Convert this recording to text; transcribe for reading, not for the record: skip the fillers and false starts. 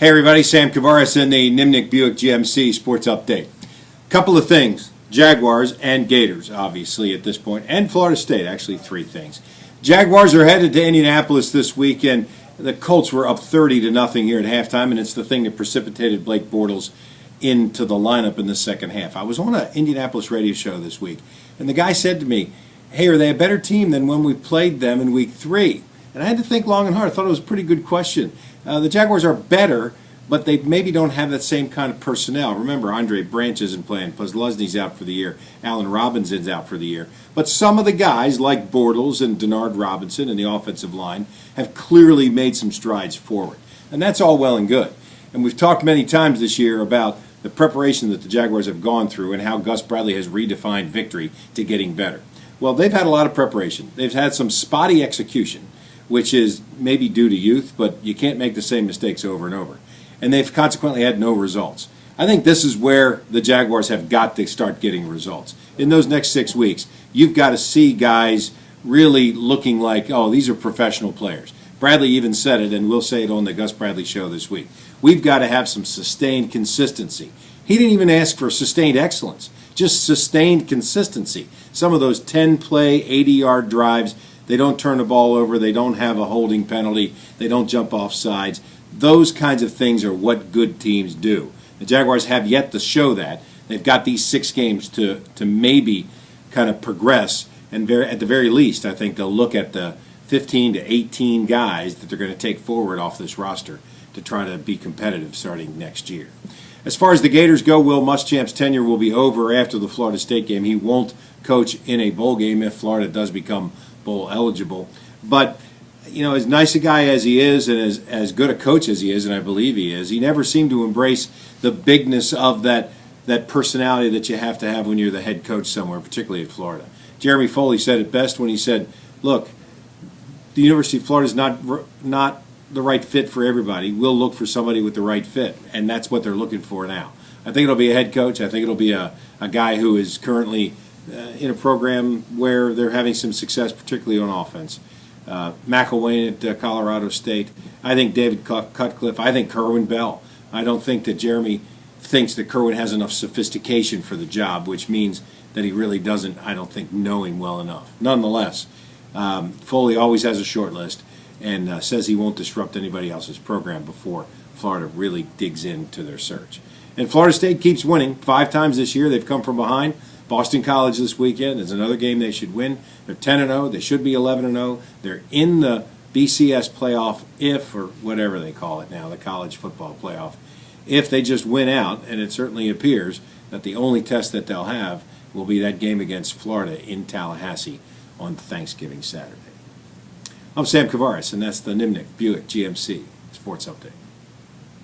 Hey everybody, Sam Kavaris in the Nimnicht Buick GMC Sports Update. Couple of things. Jaguars and Gators, obviously, at this point, and Florida State, actually three things. Jaguars are headed to Indianapolis this weekend. The Colts were up 30-0 here at halftime, and it's the thing that precipitated Blake Bortles into the lineup in the second half. I was on an Indianapolis radio show this week, and the guy said to me, hey, are they a better team than when we played them in week 3? And I had to think long and hard. I thought it was a pretty good question. The Jaguars are better, but they maybe don't have that same kind of personnel. Remember, Andre Branch isn't playing, plus Lesney's out for the year. Allen Robinson's out for the year. But some of the guys, like Bortles and Denard Robinson and the offensive line, have clearly made some strides forward. And that's all well and good. And we've talked many times this year about the preparation that the Jaguars have gone through and how Gus Bradley has redefined victory to getting better. Well, they've had a lot of preparation. They've had some spotty execution, which is maybe due to youth, but you can't make the same mistakes over and over. And they've consequently had no results. I think this is where the Jaguars have got to start getting results. In those next 6 weeks, you've got to see guys really looking like, oh, these are professional players. Bradley even said it, and we'll say it on the Gus Bradley show this week. We've got to have some sustained consistency. He didn't even ask for sustained excellence, just sustained consistency. Some of those 10-play, 80-yard drives, they don't turn the ball over, they don't have a holding penalty, they don't jump off sides. Those kinds of things are what good teams do. The Jaguars have yet to show that. They've got these 6 games to maybe kind of progress, and at the very least, I think they'll look at the 15 to 18 guys that they're going to take forward off this roster to try to be competitive starting next year. As far as the Gators go, Will Muschamp's tenure will be over after the Florida State game. He won't coach in a bowl game if Florida does become bowl eligible. But, you know, as nice a guy as he is and as good a coach as he is, and I believe he is, he never seemed to embrace the bigness of that personality that you have to have when you're the head coach somewhere, particularly at Florida. Jeremy Foley said it best when he said, look, the University of Florida is not the right fit for everybody. We'll look for somebody with the right fit, and that's what they're looking for now. I think it'll be a head coach. I think it'll be a guy who is currently in a program where they're having some success, particularly on offense. McElwain at Colorado State. I think David Cutcliffe. I think Kerwin Bell. I don't think that Jeremy thinks that Kerwin has enough sophistication for the job, which means that he really doesn't, I don't think, know him well enough. Nonetheless, Foley always has a short list and says he won't disrupt anybody else's program before Florida really digs into their search. And Florida State keeps winning 5 times this year. They've come from behind. Boston College this weekend is another game they should win. They're 10-0. They should be 11-0. They're in the BCS playoff if, or whatever they call it now, the college football playoff, if they just win out, and it certainly appears that the only test that they'll have will be that game against Florida in Tallahassee on Thanksgiving Saturday. I'm Sam Kavaris, and that's the Nimnicht Buick GMC Sports Update.